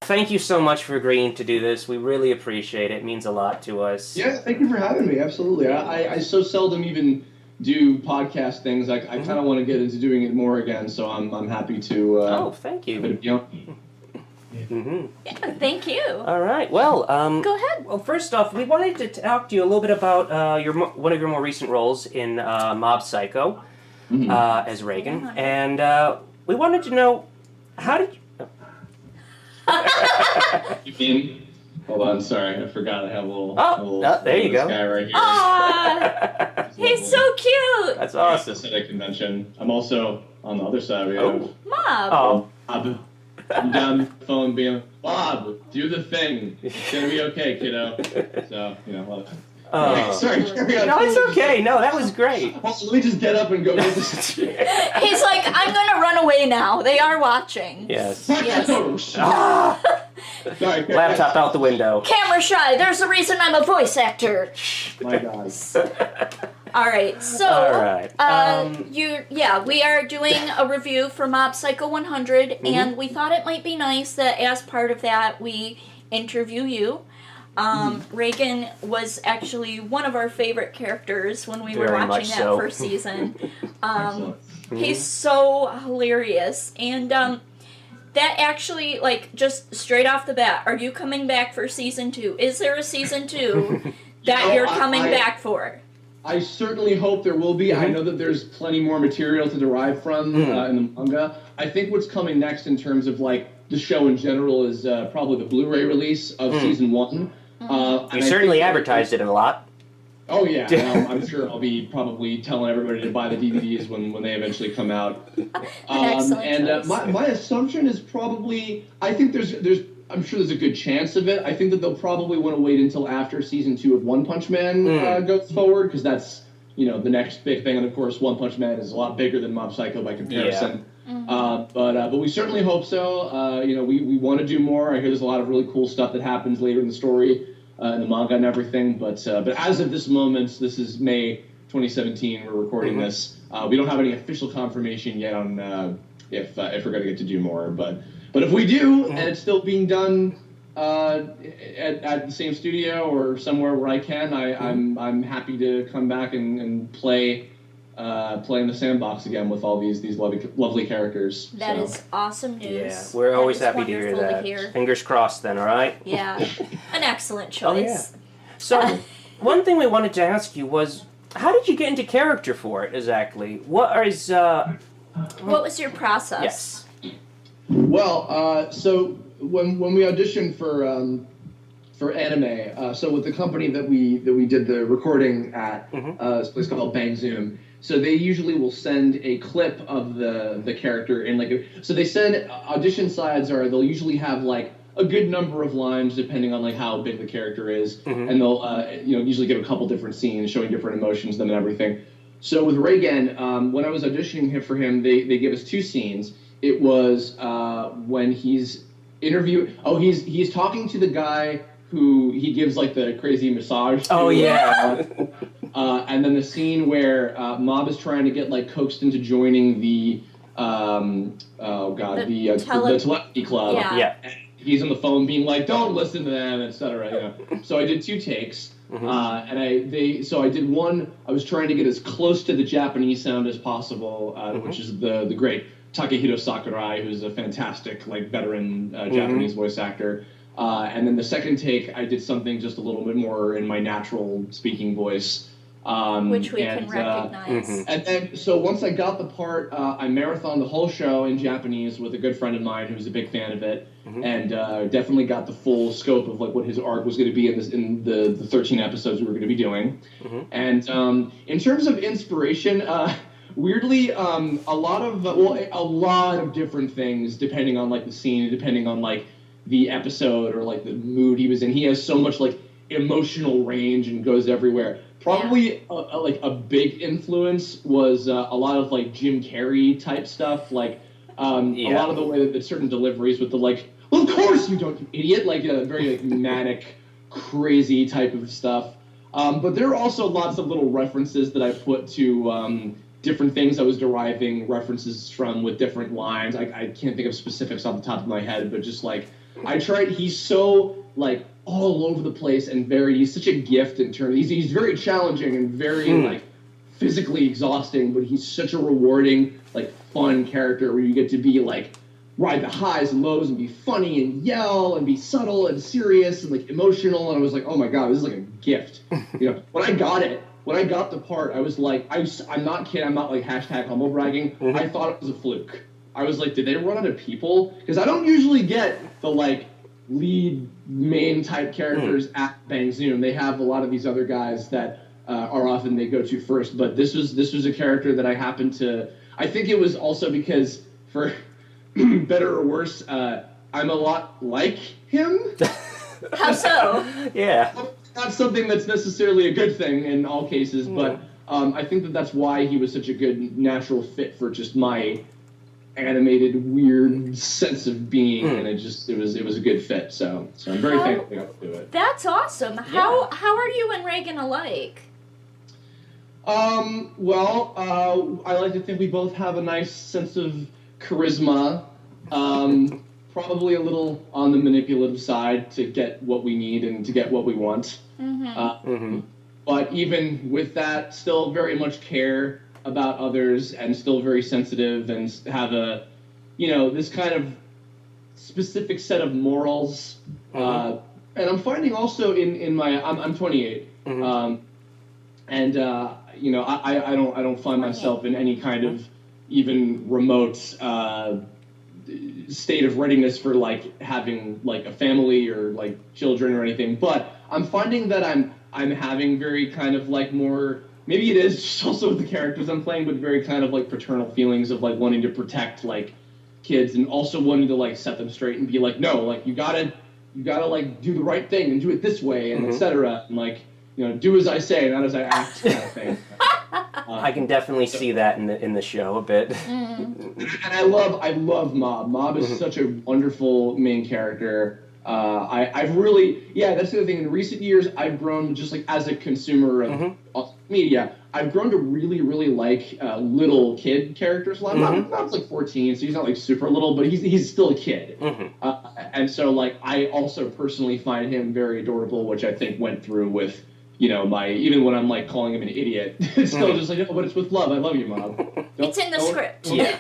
thank you so much for agreeing to do this. We really appreciate it. It means a lot to us. Yeah, thank you for having me. Absolutely. I so seldom even do podcast things. I kind of want to get into doing it more again, so I'm happy to. Thank you. Yeah, thank you. All right. Well, go ahead. Well, first off, we wanted to talk to you a little bit about one of your more recent roles in Mob Psycho as Reagan, and we wanted to know how did you. You mean? Hold on, sorry, I forgot I have a little. There you go. Guy right here. Aww, he's so cute. That's awesome. At a convention. I'm also on the other side. We have Mob. Bob. I'm down the phone being, Bob, do the thing. It's gonna be okay, kiddo. So, sorry, carry on. No, it's okay. No, that was great. Also, let me just get up and go. He's like, I'm gonna run away now. They are watching. Yes. Sorry, laptop out the window. Camera shy. There's a reason I'm a voice actor. My God. All right. So, we are doing a review for Mob Psycho 100, and we thought it might be nice that as part of that we interview you. Reagan was actually one of our favorite characters when we were watching that first season. He's so hilarious, and that actually, just straight off the bat, are you coming back for season 2? Is there a season 2 that you're coming back for? I certainly hope there will be. I know that there's plenty more material to derive from in the manga. I think what's coming next in terms of the show in general is probably the Blu-ray release of season 1. You certainly advertised it a lot. Oh yeah, I'm sure I'll be probably telling everybody to buy the DVDs when they eventually come out. My assumption is probably, I think I'm sure there's a good chance of it. I think that they'll probably want to wait until after season 2 of One Punch Man goes forward, because that's the next big thing. And of course, One Punch Man is a lot bigger than Mob Psycho by comparison. Yeah. But we certainly hope so. We want to do more. I hear there's a lot of really cool stuff that happens later in the story. In the manga and everything, but as of this moment, this is May 2017. We're recording this. We don't have any official confirmation yet on if we're going to get to do more. But if we do, and it's still being done at the same studio or somewhere where I can, I'm happy to come back and play in the sandbox again with all these lovely characters. That is awesome news. Yeah, we're always happy to hear that. Fingers crossed then, all right? Yeah, an excellent choice. Oh, yeah. So, one thing we wanted to ask you was, how did you get into character for it exactly? What was your process? Yes. Well, so when we auditioned for anime, so with the company that we did the recording at, this place called Bang Zoom. So they usually will send a clip of the character in so they send audition slides, or they'll usually have a good number of lines depending on how big the character is, and they'll usually give a couple different scenes showing different emotions and everything. So with Reagan, when I was auditioning for him, they gave us 2 scenes. It was when he's he's talking to the guy who he gives the crazy massage to. Oh yeah. And then the scene where Mob is trying to get coaxed into joining the telepathy club. Yeah. And he's on the phone being don't listen to them, etc. So I did 2 takes, and I did one. I was trying to get as close to the Japanese sound as possible, which is the great Takehiro Sakurai, who's a fantastic veteran Japanese voice actor. And then the second take, I did something just a little bit more in my natural speaking voice. Which we can recognize. And then, so once I got the part, I marathoned the whole show in Japanese with a good friend of mine who's a big fan of it, and definitely got the full scope of what his arc was going to be in the 13 episodes we were going to be doing. And in terms of inspiration, weirdly, a lot of different things depending on the scene, depending on the episode or the mood he was in. He has so much emotional range and goes everywhere. Probably a big influence was a lot of Jim Carrey type stuff, a lot of the way that certain deliveries with the well, of course you don't, you idiot, very manic, crazy type of stuff. But there are also lots of little references that I put to different things I was deriving references from with different lines. I can't think of specifics off the top of my head, but just I tried. He's so like all over the place and he's such a gift in terms. He's very challenging and very like physically exhausting, but he's such a rewarding, like fun character where you get to be like ride the highs and lows and be funny and yell and be subtle and serious and like emotional. And I was like, oh my god, this is like a gift. When I got the part, I was like, I'm not kidding. I'm not like hashtag humble bragging. I thought it was a fluke. I was like, did they run out of people? Because I don't usually get the like lead main type characters at Bang Zoom. They have a lot of these other guys that are often they go to first. But this was a character that I happened to. I think it was also because for better or worse, I'm a lot like him. How so? Yeah. Not something that's necessarily a good thing in all cases, but I think that's why he was such a good natural fit for just my animated, weird sense of being, and it was a good fit. So I'm very thankful I got to do it. That's awesome. How are you and Reagan alike? Well, I like to think we both have a nice sense of charisma. Probably a little on the manipulative side to get what we need and to get what we want. But even with that, still very much care about others and still very sensitive and have a, this kind of specific set of morals. And I'm finding also in my, I'm 28. I don't find myself in any kind of even remote, state of readiness for like having like a family or like children or anything, but I'm finding that I'm having very kind of like more, maybe it is just also with the characters I'm playing, but very kind of like paternal feelings of like wanting to protect like kids and also wanting to like set them straight and be like, no, like you gotta like do the right thing and do it this way and etc. and like do as I say, not as I act kind of thing. I can definitely see that in the show a bit. And I love Mob. Mob is such a wonderful main character. I've really, that's the other thing. In recent years, I've grown just like as a consumer of media, I've grown to really, really like little kid characters. A lot. Not like 14, so he's not like super little, but he's still a kid. And so like I also personally find him very adorable, which I think went through with. Even when I'm like calling him an idiot, it's still just like, but it's with love. I love you, Mom. It's in the script. Yeah.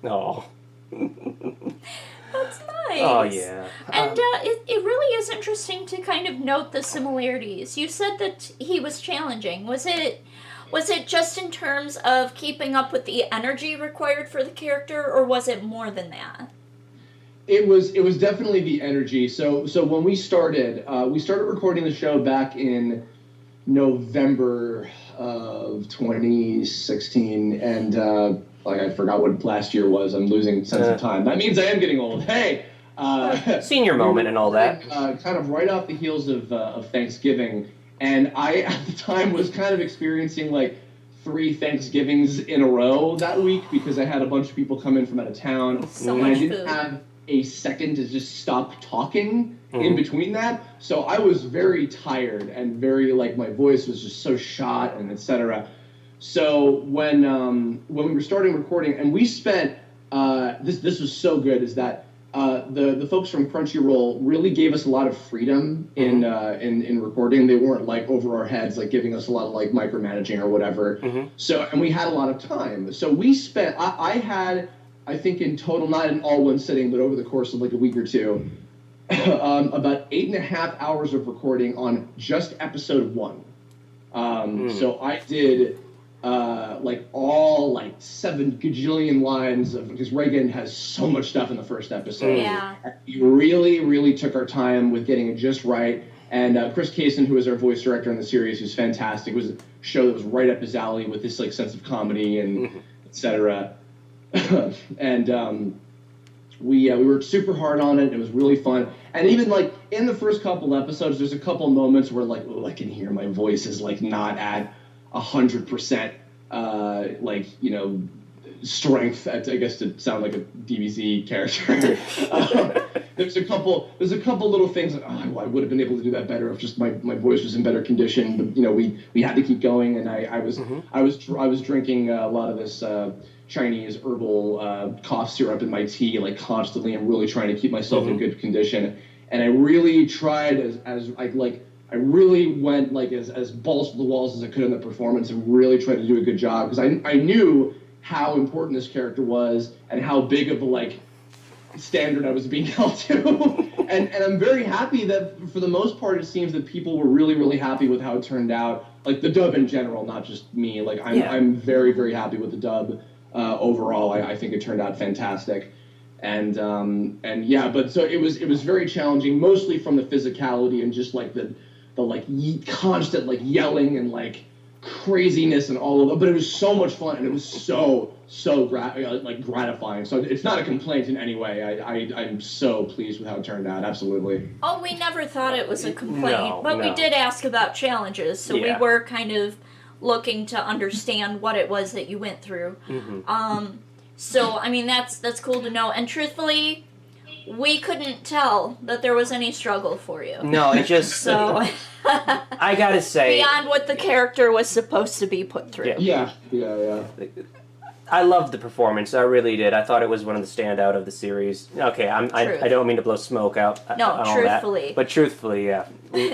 Oh. That's nice. Oh, yeah. And it really is interesting to kind of note the similarities. You said that he was challenging. Was it just in terms of keeping up with the energy required for the character, or was it more than that? It was definitely the energy. So when we started recording the show back in November of 2016, and like I forgot what last year was. I'm losing sense of time. That means I am getting old. Hey, senior moment and all that. Kind of right off the heels of Thanksgiving, and I at the time was kind of experiencing like 3 Thanksgivings in a row that week because I had a bunch of people come in from out of town, so and much I didn't food. have a second to just stop talking in between that. So I was very tired and very like my voice was just so shot and etc. So when we were starting recording and we spent this was so good is that the folks from Crunchyroll really gave us a lot of freedom in recording. They weren't like over our heads like giving us a lot of like micromanaging or whatever. So and we had a lot of time. So we spent I had I think in total, not in all one sitting, but over the course of like a week or two, about 8.5 hours of recording on just episode 1. So I did like all like 7 gajillion lines of, because Reagan has so much stuff in the first episode. Yeah. We really, really took our time with getting it just right. And Chris Kaysen, who is our voice director in the series, who's fantastic, it was a show that was right up his alley with this like sense of comedy and etc. And we worked super hard on it. It was really fun. And even like in the first couple episodes, there's a couple moments where like, oh, I can hear my voice is like not at 100%, like, strength, I guess, to sound like a DBZ character. there's a couple little things like, I would have been able to do that better if just my voice was in better condition. But, you know, we had to keep going, and I was drinking a lot of this Chinese herbal cough syrup in my tea like constantly, and really trying to keep myself in good condition. And I really tried I really went like as balls to the walls as I could in the performance, and really tried to do a good job, because I knew how important this character was and how big of a like standard I was being held to. and I'm very happy that for the most part it seems that people were really, really happy with how it turned out. Like the dub in general, not just me. Like I'm very, very happy with the dub overall. I think it turned out fantastic. And yeah, but so it was very challenging, mostly from the physicality and just like the like constant like yelling and like craziness and all of it. But it was so much fun, and it was so gratifying. So it's not a complaint in any way. I'm so pleased with how it turned out. Absolutely. Oh, we never thought it was a complaint, but we did ask about challenges, so we were kind of looking to understand what it was that you went through. So I mean that's cool to know. And truthfully, we couldn't tell that there was any struggle for you. No, it just so. I gotta say, beyond what the character was supposed to be put through. Yeah. I loved the performance. I really did. I thought it was one of the standout of the series. Okay, I don't mean to blow smoke out. No, on truthfully. All that, but truthfully, yeah,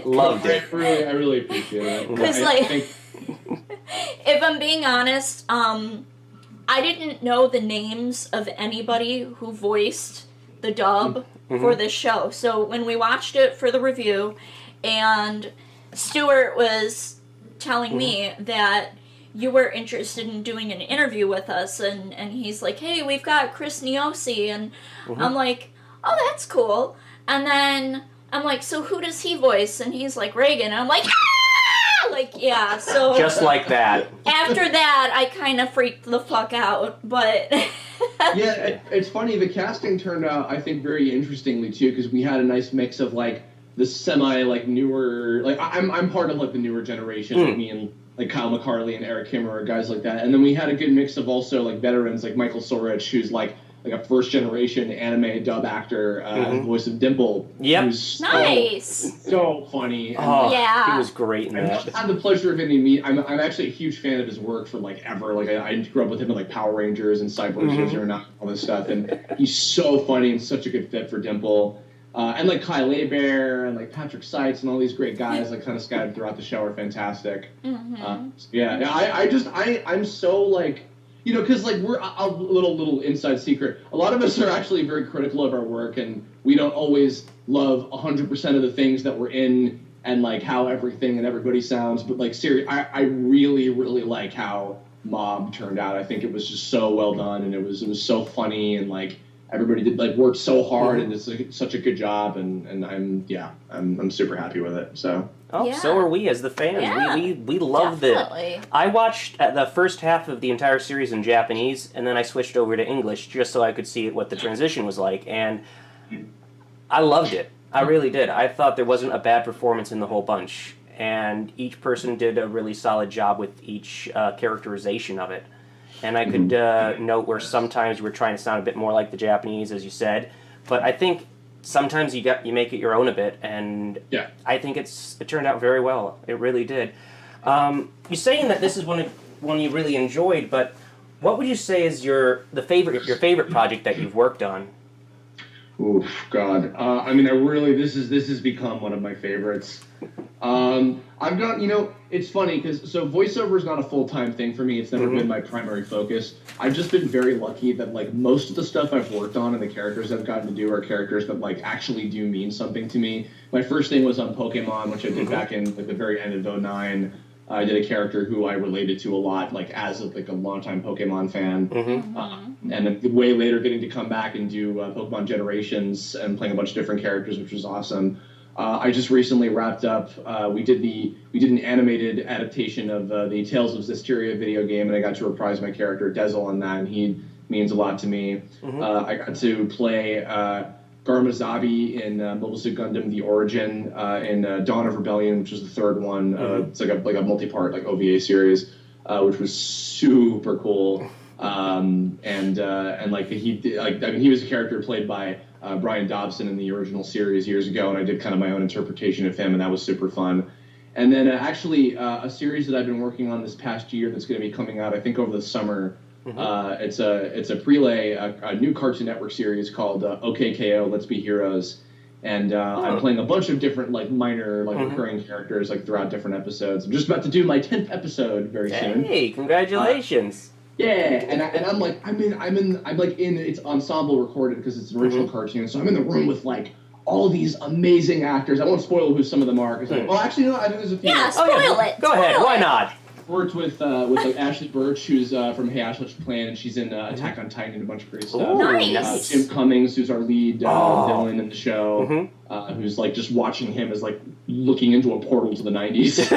loved it. I really appreciate it. Because if I'm being honest, I didn't know the names of anybody who voiced the dub for this show. So when we watched it for the review, and Stuart was telling me that you were interested in doing an interview with us, and he's like, hey, we've got Chris Niosi, and I'm like, oh, that's cool. And then I'm like, so who does he voice? And he's like, Reagan. And I'm like, ah! Like, yeah, so... Just like that. After that, I kind of freaked the fuck out, but... Yeah, it's funny, the casting turned out, I think, very interestingly, too, because we had a nice mix of, like, the semi, like, newer... Like, I'm part of, like, the newer generation, like me and... like Kyle McCarley and Eric Kimmerer, guys like that. And then we had a good mix of also like veterans like Michael Sorich, who's like a first generation anime dub actor, the voice of Dimple. Yep. Who's nice. So funny. Oh, yeah. He was great in that. I had the pleasure of getting to meet. I'm actually a huge fan of his work from like ever. Like I grew up with him in like Power Rangers and Cyborg Zero and all this stuff. And he's so funny and such a good fit for Dimple. And like Kyle Abear and like Patrick Seitz and all these great guys like kind of scattered throughout the show are fantastic. I'm so like, you know, because like we're a little inside secret. A lot of us are actually very critical of our work, and we don't always love 100% of the things that we're in and like how everything and everybody sounds. But like seriously, I really like how Mob turned out. I think it was just so well done, and it was so funny, and like. Everybody did like work so hard, and it's like, such a good job, and I'm super happy with it. So so are we as the fans. Yeah, we loved it. I watched the first half of the entire series in Japanese, and then I switched over to English just so I could see what the transition was like, and I loved it. I really did. I thought there wasn't a bad performance in the whole bunch, and each person did a really solid job with each characterization of it. And I could note where sometimes we're trying to sound a bit more like the Japanese, as you said. But I think sometimes you make it your own a bit, and I think it turned out very well. It really did. You're saying that this is one you really enjoyed, but what would you say is your favorite project that you've worked on? Oof, God. I mean, this has become one of my favorites. I've got, you know, it's funny because voiceover is not a full-time thing for me. It's never been my primary focus. I've just been very lucky that like most of the stuff I've worked on and the characters I've gotten to do are characters that like actually do mean something to me. My first thing was on Pokemon, which I did back in like the very end of 2009. I did a character who I related to a lot, like as a longtime Pokemon fan. And then way later getting to come back and do Pokemon Generations and playing a bunch of different characters, which was awesome. I just recently wrapped up. We did an animated adaptation of the Tales of Zestiria video game, and I got to reprise my character Dezel on that, and he means a lot to me. I got to play Garmazabi in Mobile Suit Gundam: The Origin, in Dawn of Rebellion, which was the third one. It's like a multi-part like OVA series, which was super cool. And like he was a character played by Brian Dobson in the original series years ago, and I did kind of my own interpretation of him, and that was super fun. And then actually a series that I've been working on this past year that's going to be coming out, I think, over the summer. It's a prelay, a new Cartoon Network series called OKKO, Let's Be Heroes. And I'm playing a bunch of different minor recurring characters throughout different episodes. I'm just about to do my 10th episode very soon. Hey, congratulations! Yeah, and I'm in it's ensemble recorded because it's an original cartoon. So I'm in the room with all these amazing actors. I won't spoil who some of them are. Well, actually, no, I think there's a few. Yeah, spoil it. Go ahead. Why not? Worked with Ashley Birch, who's from Hey Ash, Let's Plan, and she's in Attack on Titan and a bunch of great stuff. Nice. Jim Cummings, who's our lead villain in the show, who's just watching him as looking into a portal to the 90s.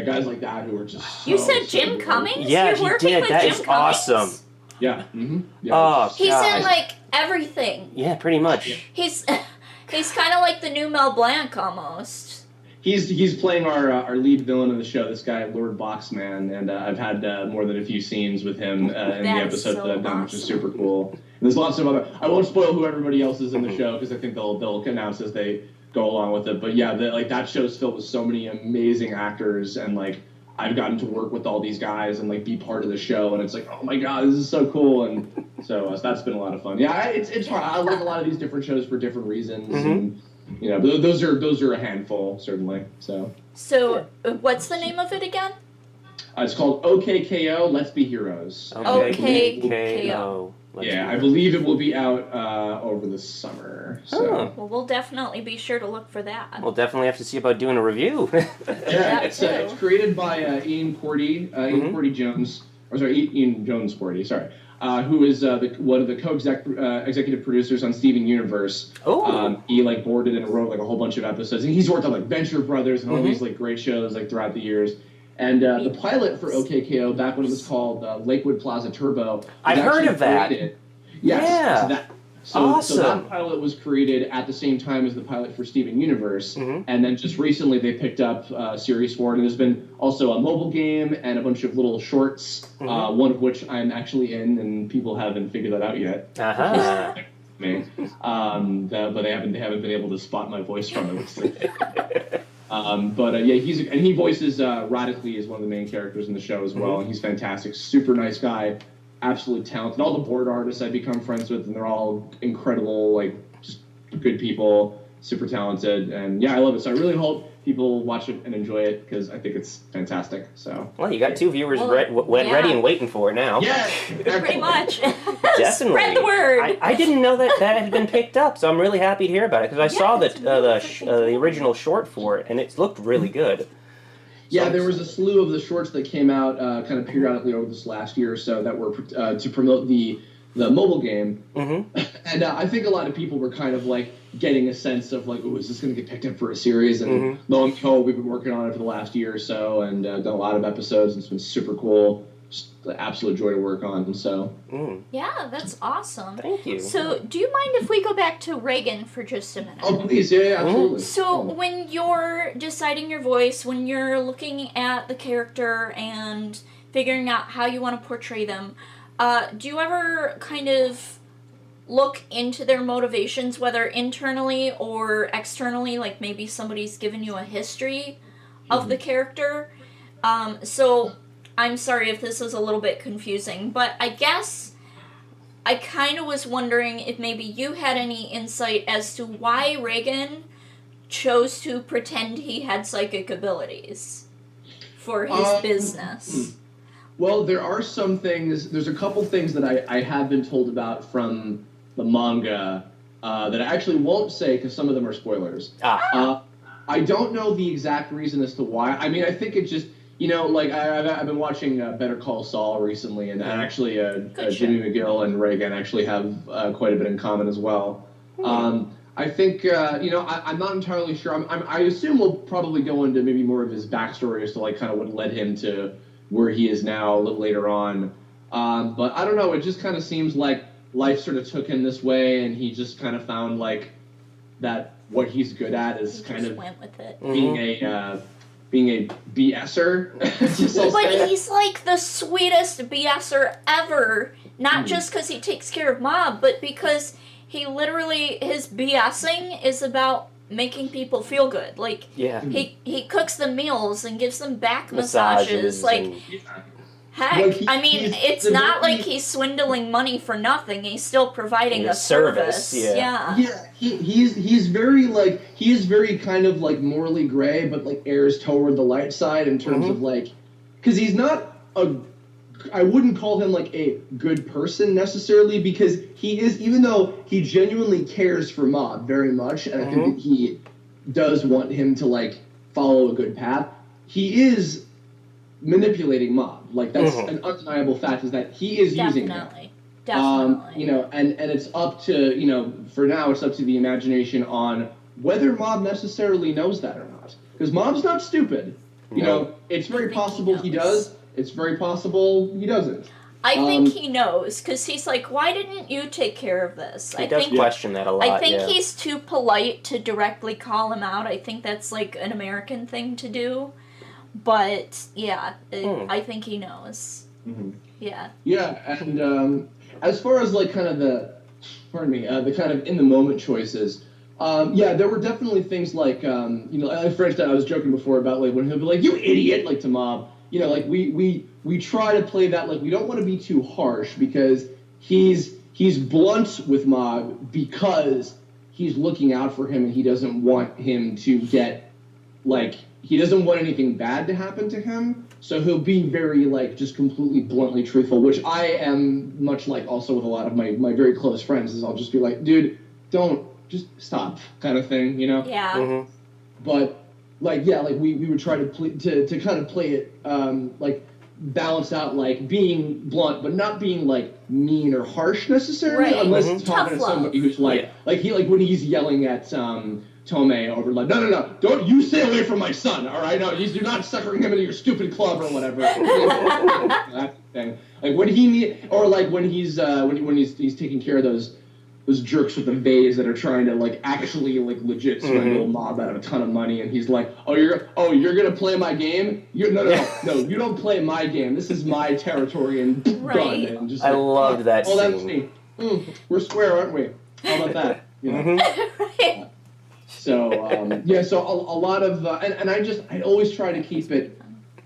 Guys like that who are just. You said Jim Cummings? Yeah, You're working did. with That Jim is Cummings? awesome. Yeah. Yeah. Oh, he's God. in everything. Yeah, pretty much. He's kind of like the new Mel Blanc almost. He's playing our lead villain of the show, this guy Lord Boxman, and I've had more than a few scenes with him in the episodes that I've done, which is super cool. And there's lots of other. I won't spoil who everybody else is in the show because I think they'll announce as they go along with it. But yeah, that show's filled with so many amazing actors, and I've gotten to work with all these guys and be part of the show, and it's oh my God, this is so cool, and so that's been a lot of fun. Yeah, it's hard. I like a lot of these different shows for different reasons. And, but those are a handful, certainly. So what's the name of it again? It's called OKKO, Let's Be Heroes. OKKO. Yeah, I believe it will be out over the summer. So. Well, we'll definitely be sure to look for that. We'll definitely have to see about doing a review. Yeah, it's created by Ian Cordy, Ian Jones Cordy, sorry. Who is one of the co-executive producers on Steven Universe. He boarded and wrote a whole bunch of episodes, and he's worked on Venture Brothers and all these great shows throughout the years. And the pilot for OKKO, back when it was called Lakewood Plaza Turbo, I've heard of that. Yes. Yeah. So that pilot was created at the same time as the pilot for Steven Universe, and then just recently they picked up series for it, and there's been also a mobile game and a bunch of little shorts, one of which I'm actually in, and people haven't figured that out yet. Me. But they haven't been able to spot my voice from it. He voices Radically as one of the main characters in the show as well, and he's fantastic, super nice guy. Absolutely talented. All the board artists I've become friends with, and they're all incredible, just good people, super talented, and yeah, I love it. So I really hope people watch it and enjoy it because I think it's fantastic. So. Well, you got 2 viewers ready and waiting for it now. Yeah, pretty much. Definitely. Spread the word. I didn't know that had been picked up, so I'm really happy to hear about it because I saw the original short for it, and it looked really good. Yeah, there was a slew of the shorts that came out kind of periodically over this last year or so that were to promote the mobile game. And I think a lot of people were kind of getting a sense of oh, is this going to get picked up for a series? And lo and behold, we've been working on it for the last year or so and done a lot of episodes. And it's been super cool. Just an absolute joy to work on. So. Yeah, that's awesome. Thank you. So, do you mind if we go back to Reagan for just a minute? Oh, please. Yeah, absolutely. So, when you're deciding your voice, when you're looking at the character and figuring out how you want to portray them, do you ever kind of look into their motivations, whether internally or externally, maybe somebody's given you a history of the character? So, I'm sorry if this is a little bit confusing, but I guess I kind of was wondering if maybe you had any insight as to why Reagan chose to pretend he had psychic abilities for his business. Well, there are some things, there's a couple things that I have been told about from the manga that I actually won't say because some of them are spoilers. I don't know the exact reason as to why. I mean, I think it just... I've been watching Better Call Saul recently, and actually Jimmy McGill and Reagan actually have quite a bit in common as well. I think, I'm not entirely sure. I assume we'll probably go into maybe more of his backstory as to kind of what led him to where he is now a little later on. But I don't know, it just kind of seems like life sort of took him this way, and he just kind of found that what he's good at is kind of went with it. being a BSer. But he's the sweetest BSer ever. Not just because he takes care of Mom, but because he literally, his BSing is about making people feel good. Like, he cooks them meals and gives them back massages. Like, heck, well, it's not like he's swindling money for nothing. He's still providing a service. Yeah. He's very like, he is very kind of like morally gray, but like errs toward the light side in terms of like, because he's not I wouldn't call him like a good person necessarily, because he is, even though he genuinely cares for Mob very much, and I think that he does want him to like follow a good path, he is manipulating Mob. Like, that's an undeniable fact, is that he is using him. Definitely. You know, and it's up to, you know, for now it's up to the imagination on whether Mob necessarily knows that or not. Because Mob's not stupid. You know, it's very possible he does. It's very possible he doesn't. I think he knows, because he's like, why didn't you take care of this? He does question that a lot. I think he's too polite to directly call him out. I think that's like an American thing to do. But, yeah, I think he knows. Yeah. Yeah, and as far as like kind of the kind of in-the-moment choices, there were definitely things like, you know, like French that I was joking before about, like, when he'll be like, you idiot, like, to Mob. You know, like, we try to play that, like, we don't want to be too harsh, because he's blunt with Mob because he's looking out for him, and he doesn't want him to get, like, he doesn't want anything bad to happen to him, so he'll be very, like, just completely bluntly truthful, which I am much like also with a lot of my very close friends, is I'll just be like, dude, don't, just stop, kind of thing, you know? Yeah. But, like, yeah, like, we would try to kind of play it, like, balance out, like, being blunt, but not being, like, mean or harsh necessarily, unless it's talking to somebody who's, like, like, when he's yelling at, Tomei over, like, no, don't you stay away from my son, all right? No, you're not suckering him into your stupid club or whatever. That thing. Like, when he's taking care of those jerks with the vase that are trying to, like, actually, like, legit swindle Mob out of a ton of money, and he's like, you're gonna play my game? No, you don't play my game. This is my territory, and done. And just, like, I loved that scene. That's me. We're square, aren't we? How about that? You know? So, so a lot of, and I always try to keep it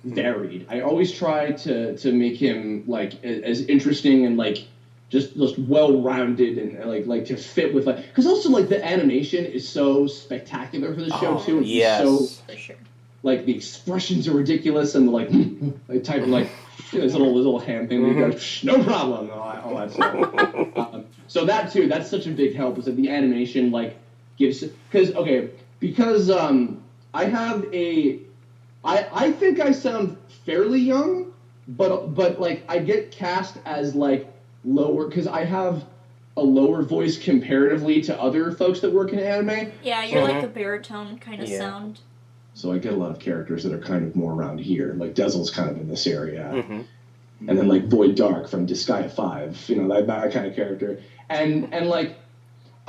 varied. I always try to make him, like, as interesting and, like, just well-rounded and, like to fit with, like, because also, like, the animation is so spectacular for the show, too. And so, for sure. Like, the expressions are ridiculous, and, like, type of, like, this little hand thing where he goes, no problem, all that stuff. So that, too, that's such a big help, is that the animation, like, gives, because I have I think I sound fairly young, but like, I get cast as, like, lower, because I have a lower voice comparatively to other folks that work in anime. Yeah, you're like a baritone kind of sound. So I get a lot of characters that are kind of more around here, like Dezel's kind of in this area, and then, like, Void Dark from Disgaea 5, you know, that kind of character, and like,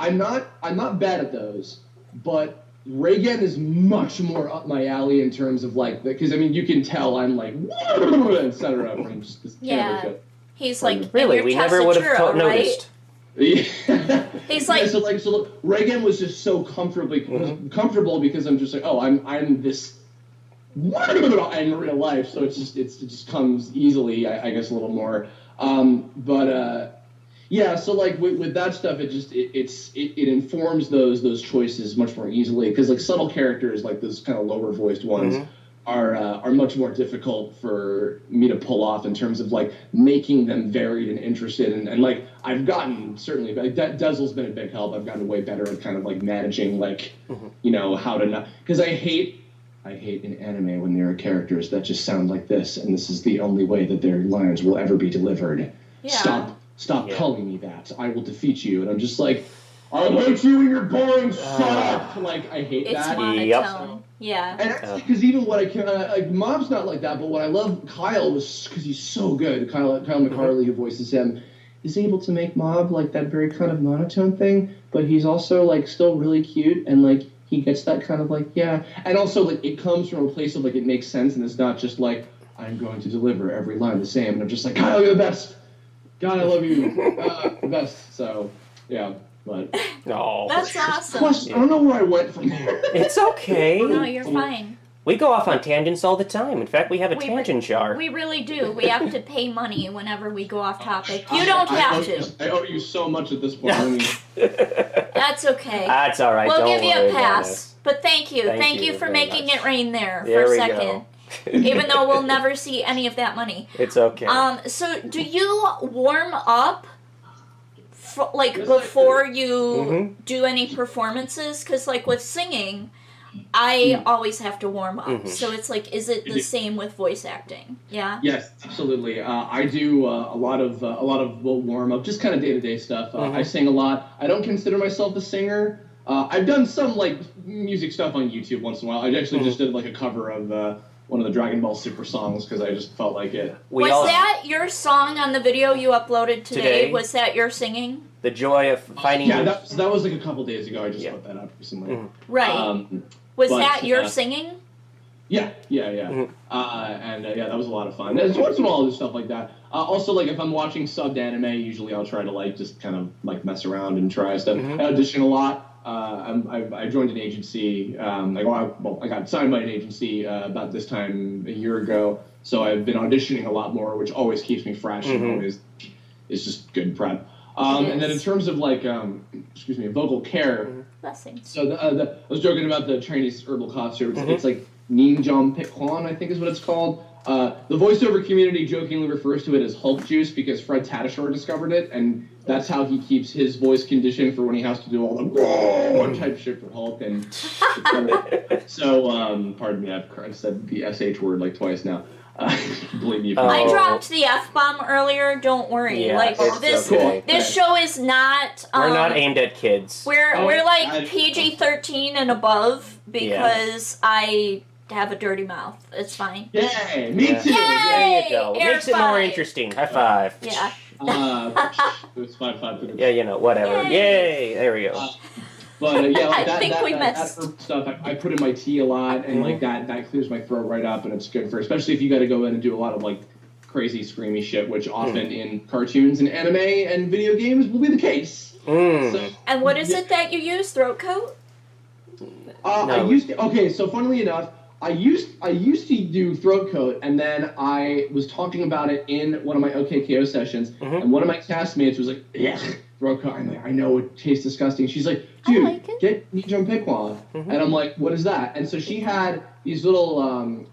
I'm not bad at those, but Reigen is much more up my alley in terms of, like, because, I mean, you can tell I'm like, etc. from just this camera. He's like, really, we never would have noticed. He's like, so look, Reigen was just so comfortable because I'm just like, I'm this in real life, so it just comes easily, I guess, a little more, yeah, so, like, with that stuff, it informs those choices much more easily, because, like, subtle characters, like those kind of lower voiced ones, are much more difficult for me to pull off in terms of, like, making them varied and interested, and like, I've gotten, certainly, like, Dezel's been a big help. I've gotten way better at kind of, like, managing, like, you know, how to not, because I hate in anime when there are characters that just sound like this, and this is the only way that their lines will ever be delivered. Stop calling me that. I will defeat you. And I'm just like, I hate you and you're boring. Shut up. Like, I hate that. It's monotone. Yeah. And actually, because even what I can, like, Mob's not like that, but what I love Kyle was, because he's so good, Kyle McCarley, who voices him, is able to make Mob, like, that very kind of monotone thing, but he's also, like, still really cute, and, like, he gets that kind of, like, yeah. And also, like, it comes from a place of, like, it makes sense, and it's not just, like, I'm going to deliver every line the same, and I'm just like, Kyle, you're the best. God, I love you. The best. So, yeah. But That's awesome. Plus, I don't know where I went from there. It's okay. No, you're fine. We go off on tangents all the time. In fact, we have a tangent jar. We really do. We have to pay money whenever we go off topic. You don't have to. I owe you so much at this point. That's okay. That's all right. We'll Don't give you worry a pass. But thank you. Thank you for very making much. it rain there There for a we second. go. Even though we'll never see any of that money. It's okay. So do you warm up like Yes, before you do any performances? Because like with singing, I always have to warm up. So it's like, is it the same with voice acting? Yeah. Yes, absolutely. I do a lot of warm up, just kind of day-to-day stuff. I sing a lot. I don't consider myself a singer. I've done some like music stuff on YouTube once in a while. I actually just did like a cover of one of the Dragon Ball Super songs because I just felt like it. Was that your song on the video you uploaded today? Was that your singing? The joy of finding. Yeah, that was like a couple days ago. I just put that up recently. Right. Was that your singing? Yeah. And that was a lot of fun. And once in a while, I'll do stuff like that. Also, like if I'm watching subbed anime, usually I'll try to like just kind of like mess around and try stuff. I audition a lot. I joined an agency. I got signed by an agency about this time a year ago. So I've been auditioning a lot more, which always keeps me fresh and always is just good prep. And then in terms of like, vocal care. Blessings. So I was joking about the Chinese herbal cough syrup. It's like Ninjom Piquan, I think is what it's called. The voiceover community jokingly refers to it as Hulk juice because Fred Tatasciore discovered it, and that's how he keeps his voice conditioned for when he has to do all the type shit for Hulk. And so, pardon me, I've said the SH word like twice now. Believe me. I dropped the F-bomb earlier. Don't worry. Yeah, like this show is not. We're not aimed at kids. We're like PG-13 and above because I have a dirty mouth. It's fine. Yay! Me too. Yay! There you go. Air Makes it more interesting. High five. Yeah. It's 5-5. Yeah, whatever. Yay! There we go. But I think we missed. That herb stuff I put in my tea a lot, and like that clears my throat right up, and it's good for, especially if you got to go in and do a lot of like crazy screamy shit, which often in cartoons and anime and video games will be the case. So, and what is it that you use? Throat coat? I used to. Okay, so funnily enough, I used to do throat coat, and then I was talking about it in one of my OKKO sessions, and one of my castmates was like, "Yeah, throat coat." I'm like, "I know it tastes disgusting." She's like, "Dude, get Nijom Piquan," and I'm like, "What is that?" And so she had these little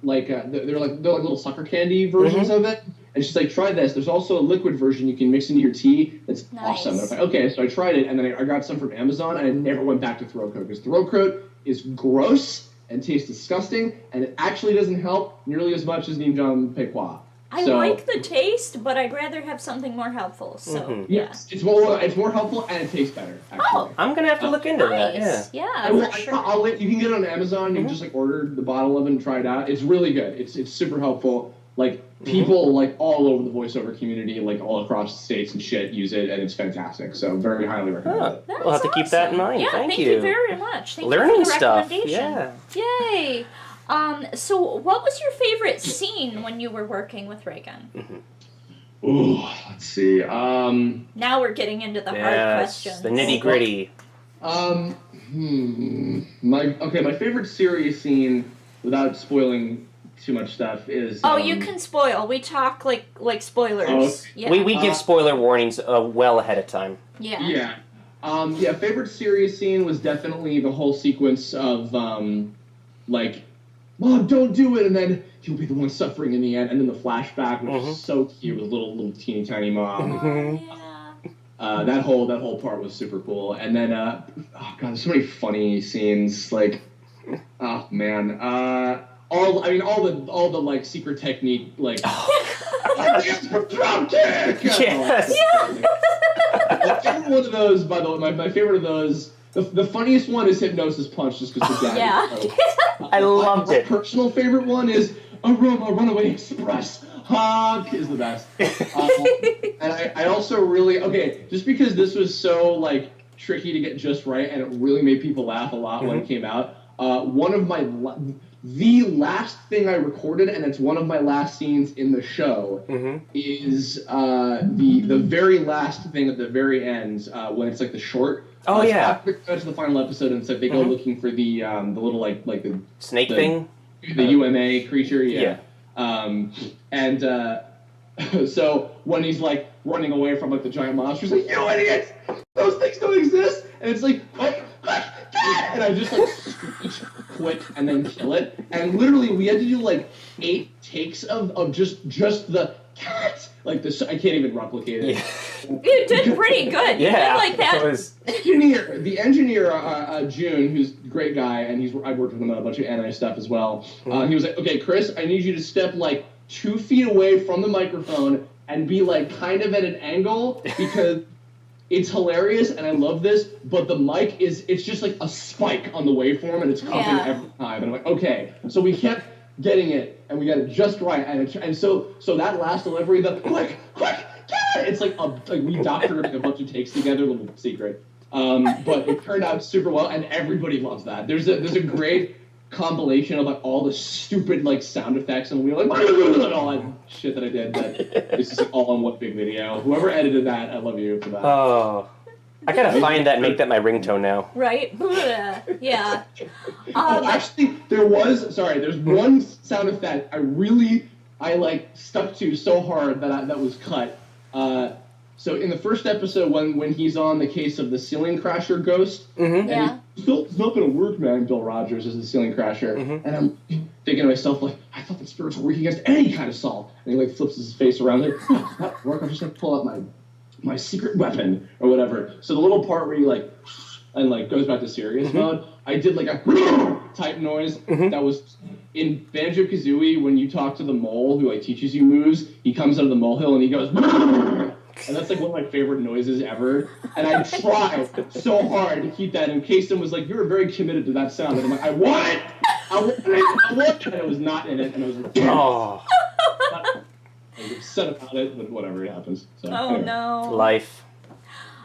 they're like little sucker candy versions of it, and she's like, "Try this. There's also a liquid version you can mix into your tea. That's awesome." And I'm like, "Okay," so I tried it, and then I got some from Amazon, and I never went back to throat coat because throat coat is gross and tastes disgusting, and it actually doesn't help nearly as much as Nijom Piquan. I like the taste, but I'd rather have something more helpful. So yes, it's more helpful and it tastes better. Actually. Oh, I'm gonna have to look into that. Yeah, for sure. You can get it on Amazon. You can just like order the bottle of it and try it out. It's really good. It's super helpful. Like people like all over the voiceover community, like all across the states and shit, use it, and it's fantastic. So very highly recommend it. We'll have to keep that in mind. Yeah, thank you very much. Thank Learning you for the stuff. recommendation. Yeah. Yay. So what was your favorite scene when you were working with Reagan? Ooh, let's see. Now we're getting into the hard questions. The nitty gritty. My favorite serious scene, without spoiling too much stuff, is. You can spoil. We talk like spoilers. Oh, okay. Yeah. We give spoiler warnings well ahead of time. Yeah. Yeah. Favorite serious scene was definitely the whole sequence of Mom, don't do it, and then he'll be the one suffering in the end, and then the flashback, which is so cute with little teeny tiny mom. That whole part was super cool, and then there's so many funny scenes. Like, oh man, all the like secret technique, like drop kick. Yes. Every one of those, by the way, my favorite of those. The funniest one is Hypnosis Punch, just because the dad. I loved it. My personal favorite one is Aroma Runaway Express. Honk is the best. And I also really just because this was so like tricky to get just right, and it really made people laugh a lot when it came out. One of the last thing I recorded, and it's one of my last scenes in the show, is the very last thing at the very end when it's like the short. Oh yeah. After they go to the final episode, and it's like they go looking for the little like the snake thing, the UMA creature. Yeah. So when he's like running away from like the giant monster, he's like, "You idiots! Those things don't exist!" And it's like, and I just like quit and then kill it. And literally, we had to do like 8 takes of just the cat. Like this, I can't even replicate it. Yeah. You did pretty good. You did like that. The engineer, June, who's a great guy, and I've worked with him on a bunch of anime stuff as well. He was like, "Okay, Chris, I need you to step like 2 feet away from the microphone and be like kind of at an angle because it's hilarious and I love this, but the mic it's just like a spike on the waveform and it's coming every time." And I'm like, okay, so we kept getting it and we got it just right, and so that last delivery, the quick, it's like we doctored a bunch of takes together, little secret, but it turned out super well and everybody loves that. There's a great compilation of like all the stupid like sound effects and we were like all that shit that I did that it's just like, all on one big video. Whoever edited that, I love you for that. Oh, I gotta find that and make that my ringtone now. Right? Yeah. Actually, there's one sound effect I like stuck to so hard that was cut. So in the first episode, when he's on the case of the ceiling crasher ghost, and it's not going to work, man. Bill Rogers is the ceiling crasher, and I'm thinking to myself like, I thought the spirits were working against any kind of salt. And he like flips his face around like, that work. I'm just like pull out my secret weapon or whatever. So the little part where he like and like goes back to serious mode, I did like a type noise that was in Banjo-Kazooie when you talk to the mole who like teaches you moves. He comes out of the molehill and he goes. And that's like one of my favorite noises ever. And I tried so hard to keep that. And Kason was like, "You were very committed to that sound." And I'm like, "I want it! I want it!" And it was not in it. And I was like, "Oh." I was upset about it, but whatever, it happens. So, anyway. No. Life.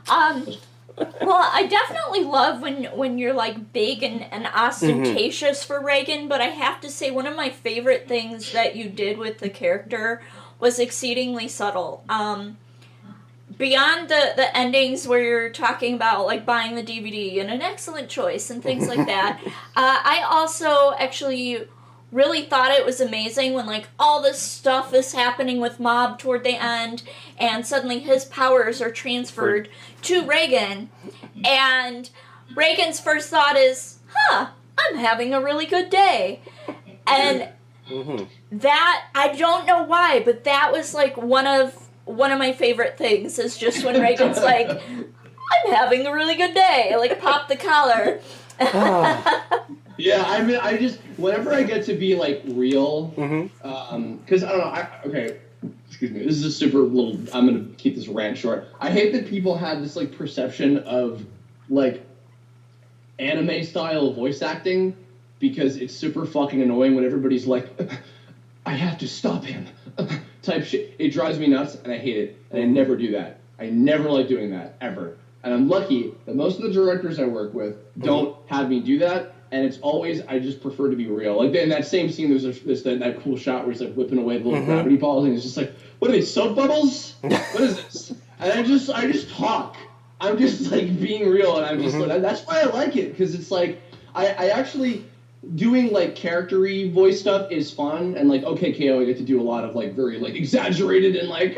Well, I definitely love when you're like big and ostentatious for Reagan, but I have to say one of my favorite things that you did with the character was exceedingly subtle. Beyond the endings where you're talking about like buying the DVD and an excellent choice and things like that, I also actually really thought it was amazing when like all this stuff is happening with Mob toward the end and suddenly his powers are transferred to Reagan and Reagan's first thought is, I'm having a really good day. And that, I don't know why, but that was like one of my favorite things is just when Reagan's like, I'm having a really good day. Like, pop the collar. Yeah, I mean, I just, whenever I get to be, like, real, because, I don't know, excuse me, this is a super little, I'm going to keep this rant short. I hate that people have this, like, perception of, like, anime-style voice acting, because it's super fucking annoying when everybody's like, I have to stop him. Type shit. It drives me nuts, and I hate it. And I never do that. I never like doing that, ever. And I'm lucky that most of the directors I work with don't have me do that, and it's always, I just prefer to be real. Like, in that same scene, there's that cool shot where he's, like, whipping away the little gravity balls, and it's just like, what are these, soap bubbles? What is this? And I just talk. I'm just, like, being real, and I'm just like, that's why I like it, because it's like, I actually... doing like character-y voice stuff is fun, and like KO I get to do a lot of like very like exaggerated and like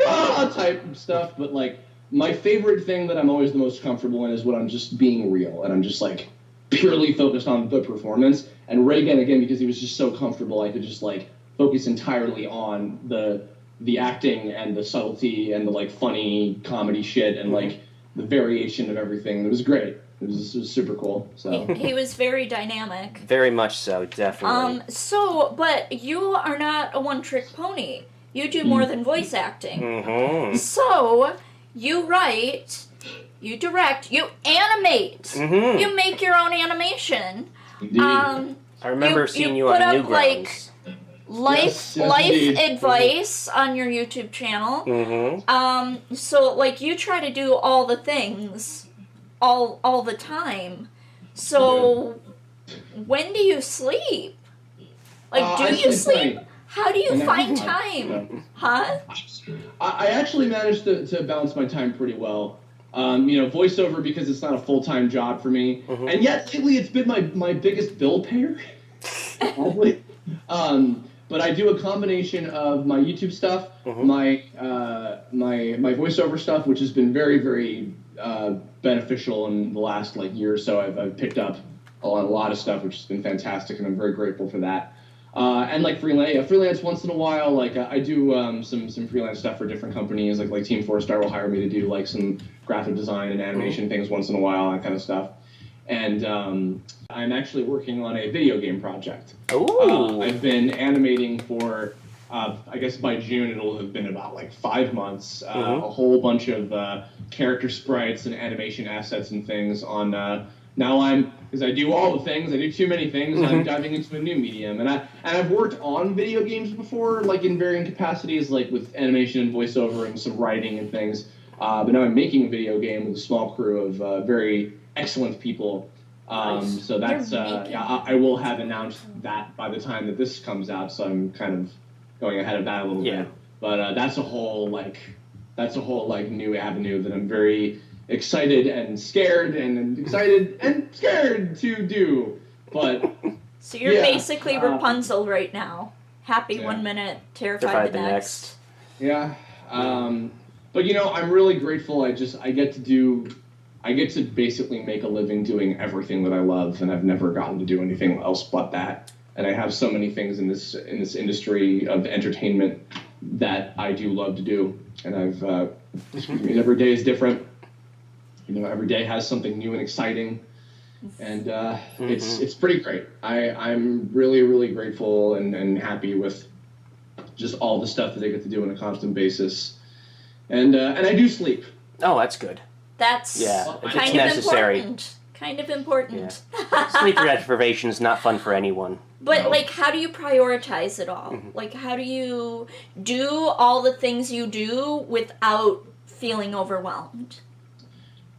type stuff, but like my favorite thing that I'm always the most comfortable in is when I'm just being real and I'm just like purely focused on the performance. And Reagan, again, because he was just so comfortable, I could just like focus entirely on the acting and the subtlety and the like funny comedy shit and like the variation of everything. It was great. It was super cool. So he was very dynamic. Very much so, definitely. But you are not a one-trick pony. You do more than voice acting. So you write, you direct, you animate. You make your own animation. Indeed. I remember seeing you on Newgrounds. Life advice on your YouTube channel. So like you try to do all the things. All the time. So, when do you sleep? Like, do you sleep? How do you find time? Huh? I actually managed to balance my time pretty well. Voiceover, because it's not a full-time job for me. Mm-hmm. And yet, lately, it's been my biggest bill payer. But I do a combination of my YouTube stuff, mm-hmm. my voiceover stuff, which has been very, very beneficial in the last year or so. I've picked up a lot of stuff, which has been fantastic, and I'm very grateful for that. And freelance once in a while. I do some freelance stuff for different companies. Like Team 4-Star will hire me to do some graphic design and animation things once in a while, that kind of stuff. And I'm actually working on a video game project. I've been animating for, I guess by June it'll have been about 5 months. A whole bunch of character sprites and animation assets and things on. Now because I do all the things, I do too many things, and I'm diving into a new medium. And I've worked on video games before, in varying capacities, with animation and voiceover and some writing and things. But now I'm making a video game with a small crew of very excellent people. Nice. So that's I will have announced that by the time that this comes out. So I'm kind of going ahead of that a little bit. But that's a whole new avenue that I'm very excited and scared and excited and scared to do. But so you're basically Rapunzel right now. Happy 1 minute, terrified the next. Yeah. But I'm really grateful. I get to basically make a living doing everything that I love, and I've never gotten to do anything else but that. And I have so many things in this industry of entertainment that I do love to do, and every day is different. Every day has something new and exciting, and it's pretty great. I'm really, really grateful and happy with just all the stuff that I get to do on a constant basis, and I do sleep. Oh, that's good. That's kind of necessary. Kind of important. Yeah. Sleep deprivation is not fun for anyone. But how do you prioritize it all? Mm-hmm. How do you do all the things you do without feeling overwhelmed?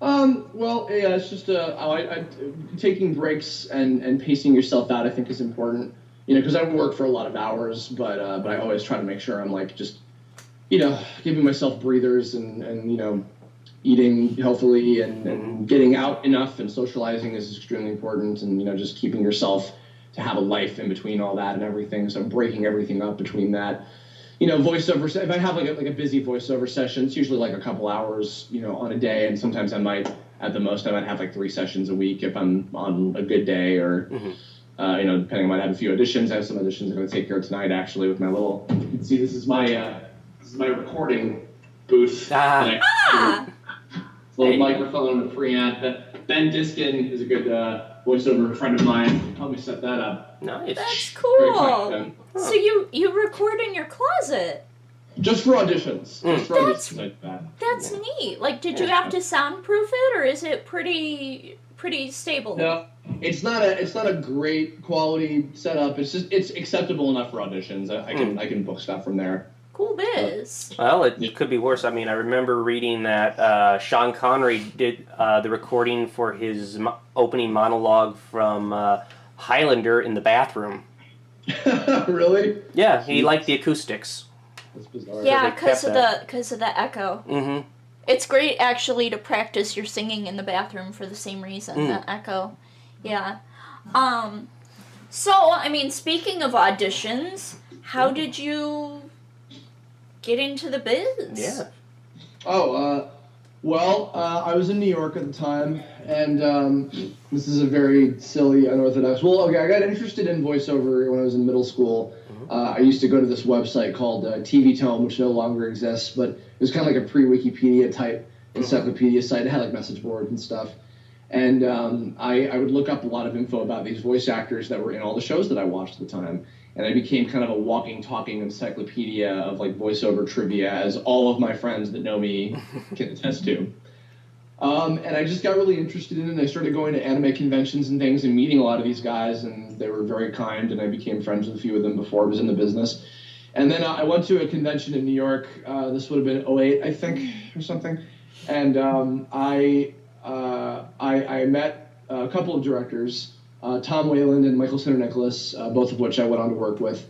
It's just taking breaks and pacing yourself out, I think, is important. Because I work for a lot of hours, but I always try to make sure I'm just giving myself breathers and eating healthily and getting out enough and socializing is extremely important, and just keeping yourself to have a life in between all that and everything. So breaking everything up between that. Voiceover, if I have a busy voiceover session, it's usually a couple hours, on a day, and sometimes at the most, I might have 3 sessions a week if I'm on a good day, or, depending, I might have a few auditions. I have some auditions I'm going to take care of tonight, actually, with my little, you can see this is my recording booth. Little microphone and a preamp. Ben Diskin is a good voiceover friend of mine. Help me set that up. Nice. That's cool. So you record in your closet? Just for auditions. That's neat. Did you have to soundproof it, or is it pretty stable? No, it's not a great quality setup. It's acceptable enough for auditions. I can book stuff from there. Cool biz. Well, it could be worse. I mean, I remember reading that Sean Connery did the recording for his opening monologue from Highlander in the bathroom. Really? Yeah, he liked the acoustics. That's bizarre. Yeah, because of the echo. Mm-hmm. It's great, actually, to practice your singing in the bathroom for the same reason, the echo. Yeah. So, I mean, speaking of auditions, how did you get into the biz? Yeah. I was in New York at the time, and this is a very silly, unorthodox. I got interested in voiceover when I was in middle school. I used to go to this website called TV Tome, which no longer exists, but it was kind of like a pre-Wikipedia type encyclopedia site. It had message boards and stuff. And I would look up a lot of info about these voice actors that were in all the shows that I watched at the time. And I became kind of a walking, talking encyclopedia of voiceover trivia, as all of my friends that know me can attest to. And I just got really interested in it, and I started going to anime conventions and things and meeting a lot of these guys, and they were very kind, and I became friends with a few of them before I was in the business. And then I went to a convention in New York. This would have been 2008, I think, or something. And I met a couple of directors. Tom Wayland and Michael Center Nicholas, both of which I went on to work with.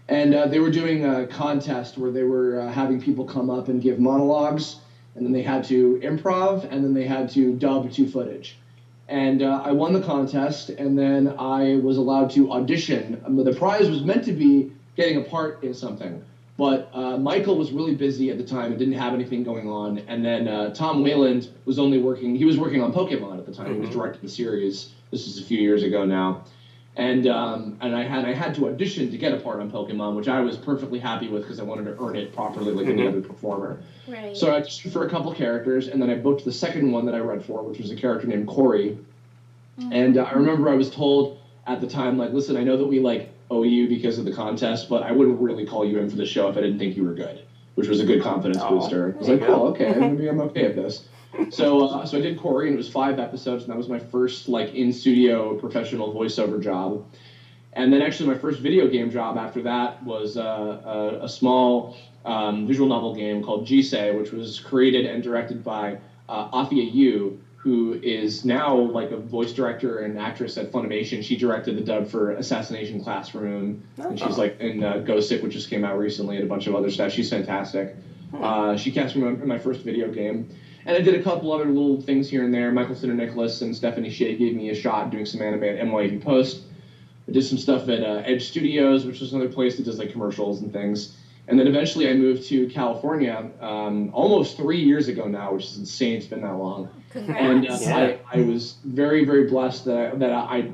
And they were doing a contest where they were having people come up and give monologues, and then they had to improv, and then they had to dub to footage. And I won the contest, and then I was allowed to audition. The prize was meant to be getting a part in something, but Michael was really busy at the time and didn't have anything going on. And then Tom Wayland was working on Pokemon at the time. He was directing the series. This is a few years ago now. And I had to audition to get a part on Pokemon, which I was perfectly happy with because I wanted to earn it properly like any other performer. Right. So I auditioned for a couple characters, and then I booked the second one that I read for, which was a character named Corey. And I remember I was told at the time, like, listen, I know that we owe you because of the contest, but I wouldn't really call you in for the show if I didn't think you were good, which was a good confidence booster. I was like, oh, okay, maybe I'm okay at this. So I did Corey, and it was 5 episodes, and that was my first in-studio professional voiceover job. And then actually my first video game job after that was a small visual novel game called Jisei, which was created and directed by Afia Yu, who is now a voice director and actress at Funimation. She directed the dub for Assassination Classroom, and she's in Ghost Sick, which just came out recently, and a bunch of other stuff. She's fantastic. She cast me in my first video game. And I did a couple other little things here and there. Michael Center Nicholas and Stephanie Shea gave me a shot doing some anime at NYAV Post. I did some stuff at Edge Studios, which is another place that does commercials and things. And then eventually I moved to California almost 3 years ago now, which is insane. It's been that long. Congrats. And I was very, very blessed that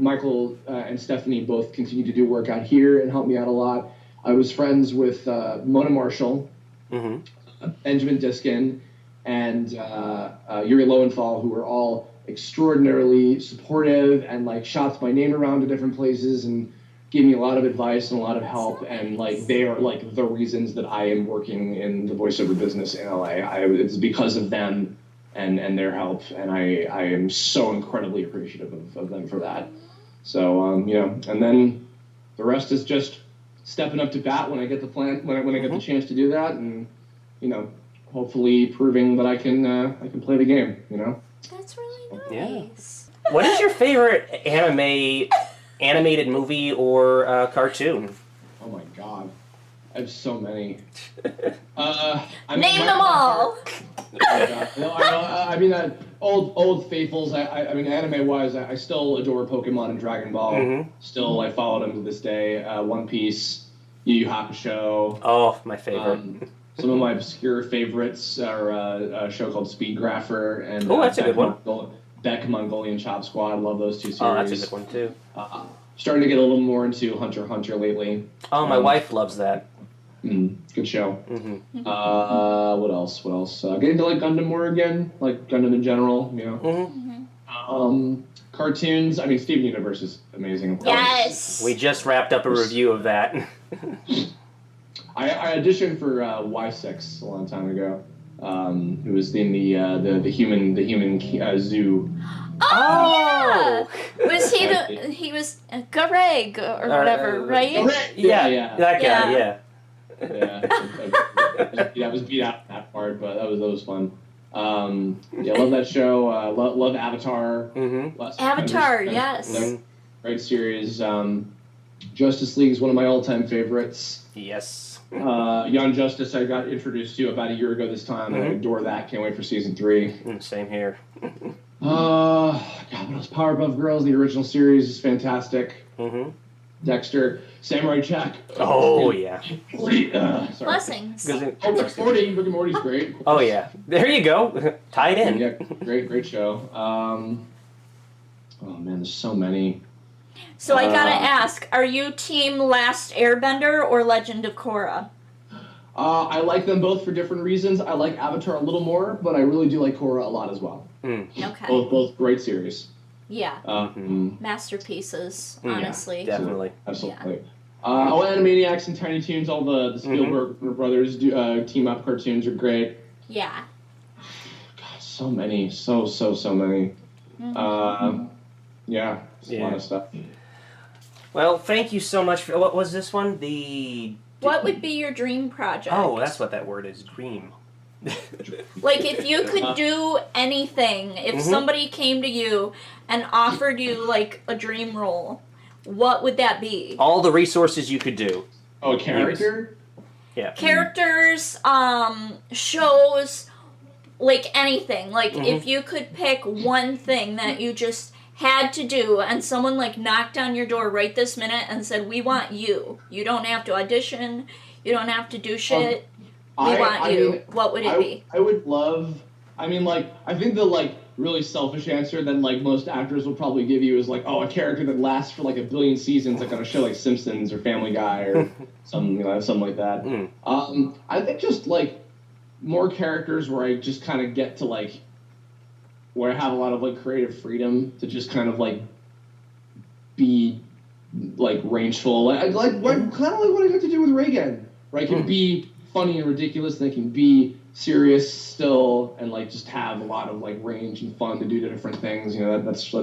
Michael and Stephanie both continued to do work out here and helped me out a lot. I was friends with Mona Marshall, Benjamin Diskin, and Yuri Lowenthal, who were all extraordinarily supportive and shouts my name around to different places and gave me a lot of advice and a lot of help. And they are the reasons that I am working in the voiceover business in LA. It's because of them and their help, and I am so incredibly appreciative of them for that. So and then the rest is just stepping up to bat when I get when I get the chance to do that, and hopefully proving that I can play the game, That's really nice. Yeah. What is your favorite animated movie or cartoon? Oh my god, I have so many. Name them all. I mean, old faithfuls. I mean, anime wise, I still adore Pokemon and Dragon Ball. Still, I follow them to this day. One Piece, Yu Yu Hakusho. Oh, my favorite. Some of my obscure favorites are a show called Speed Grapher and that's a good one. Beck Mongolian Chop Squad. Love those 2 series. Oh, that's a good one too. Starting to get a little more into Hunter x Hunter lately. Oh, my wife loves that. Good show. What else? Getting to Gundam more again, Gundam in general. Cartoons. I mean, Steven Universe is amazing. Yes. We just wrapped up a review of that. I auditioned for Y6 a long time ago. Who was in the human zoo. Oh! Was he was Gareg or whatever, right? Yeah. That guy, yeah. I was beat out that part, but that was fun. Love that show. Love Avatar. Avatar, yes. Great series. Justice League is one of my all-time favorites. Yes. Young Justice I got introduced to about a year ago this time, and I adore that. Can't wait for season 3. Same here. God, what else? Powerpuff Girls, the original series is fantastic. Dexter, Samurai Jack. Oh, yeah. Sorry. Blessings. Rick and Morty's great. Oh, yeah. There you go. Tied in. Yeah, great show. Oh, man, there's so many. So I gotta ask, are you team Last Airbender or Legend of Korra? I like them both for different reasons. I like Avatar a little more, but I really do like Korra a lot as well. Okay. Both great series. Yeah. Masterpieces, honestly. Yeah, definitely. Absolutely. Yeah. Animaniacs and Tiny Toons, all the Spielberg brothers team up cartoons are great. Yeah. God, so many. So many. Yeah, a lot of stuff. Well, thank you so much for... What was this one? What would be your dream project? Oh, that's what that word is. Dream. Like, if you could do anything, if somebody came to you and offered you, like, a dream role, what would that be? All the resources you could do. Oh, character? Yeah. Characters, shows, like, anything. Like, if you could pick one thing that you just had to do, and someone, like, knocked on your door right this minute and said, we want you. You don't have to audition. You don't have to do shit. We want you. Mean, what would it be? I would love... I mean, like, I think the, like, really selfish answer that, like, most actors will probably give you is, like, oh, a character that lasts for, like, a billion seasons, like, on a show like Simpsons or Family Guy or something like that. I think just, like, more characters where I just kind of get to, like, where I have a lot of, like, creative freedom to just kind of, like, be, like, rangeful. Like kind of like what I got to do with Reagan, where I can be funny and ridiculous, and I can be serious still, and, like, just have a lot of, like, range and fun to do different things. You know, that's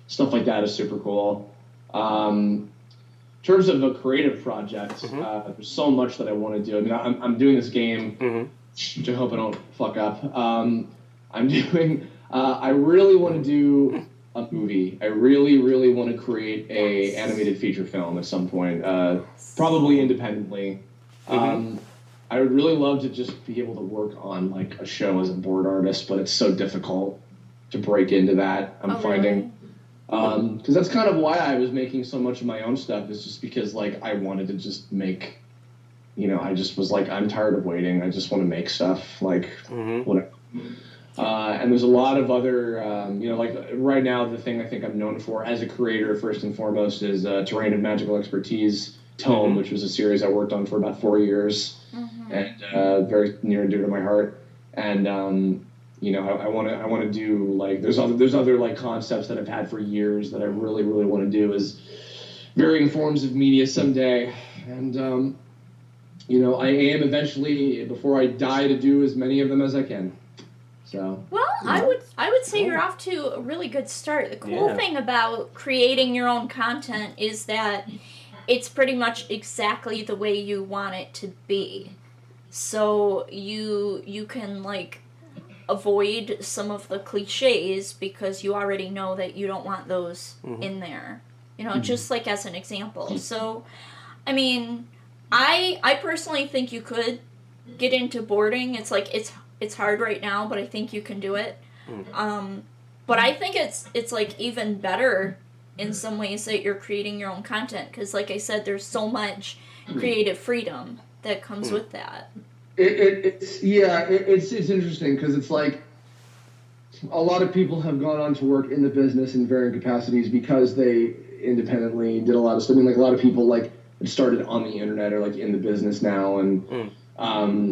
stuff like that is super cool. In terms of a creative project, there's so much that I want to do. I mean, I'm doing this game, which I hope I don't fuck up. I'm doing... I really want to do a movie. I really, really want to create a animated feature film at some point, probably independently. I would really love to just be able to work on, like, a show as a board artist, but it's so difficult to break into that, I'm finding. Because that's kind of why I was making so much of my own stuff, is just because, like, I wanted to just make, you know, I just was like, I'm tired of waiting. I just want to make stuff, like, whatever. And there's a lot of other, you know, like, right now, the thing I think I'm known for as a creator, first and foremost, is Terrain of Magical Expertise Tome, which was a series I worked on for about 4 years, and very near and dear to my heart. And, you know, I want to do, like, there's other, like, concepts that I've had for years that I really, really want to do as varying forms of media someday. And, you know, I aim eventually, before I die, to do as many of them as I can. So, well, I would say you're off to a really good start. The cool thing about creating your own content is that it's pretty much exactly the way you want it to be. So you can, like, avoid some of the cliches because you already know that you don't want those in there. You know, just like as an example. So, I mean, I personally think you could get into boarding. It's like it's hard right now, but I think you can do it. But I think it's like even better in some ways that you're creating your own content, because, like I said, there's so much creative freedom that comes with that. It's interesting, because it's like a lot of people have gone on to work in the business in varying capacities because they independently did a lot of stuff. I mean, like, a lot of people, like, started on the internet or, like, in the business now, and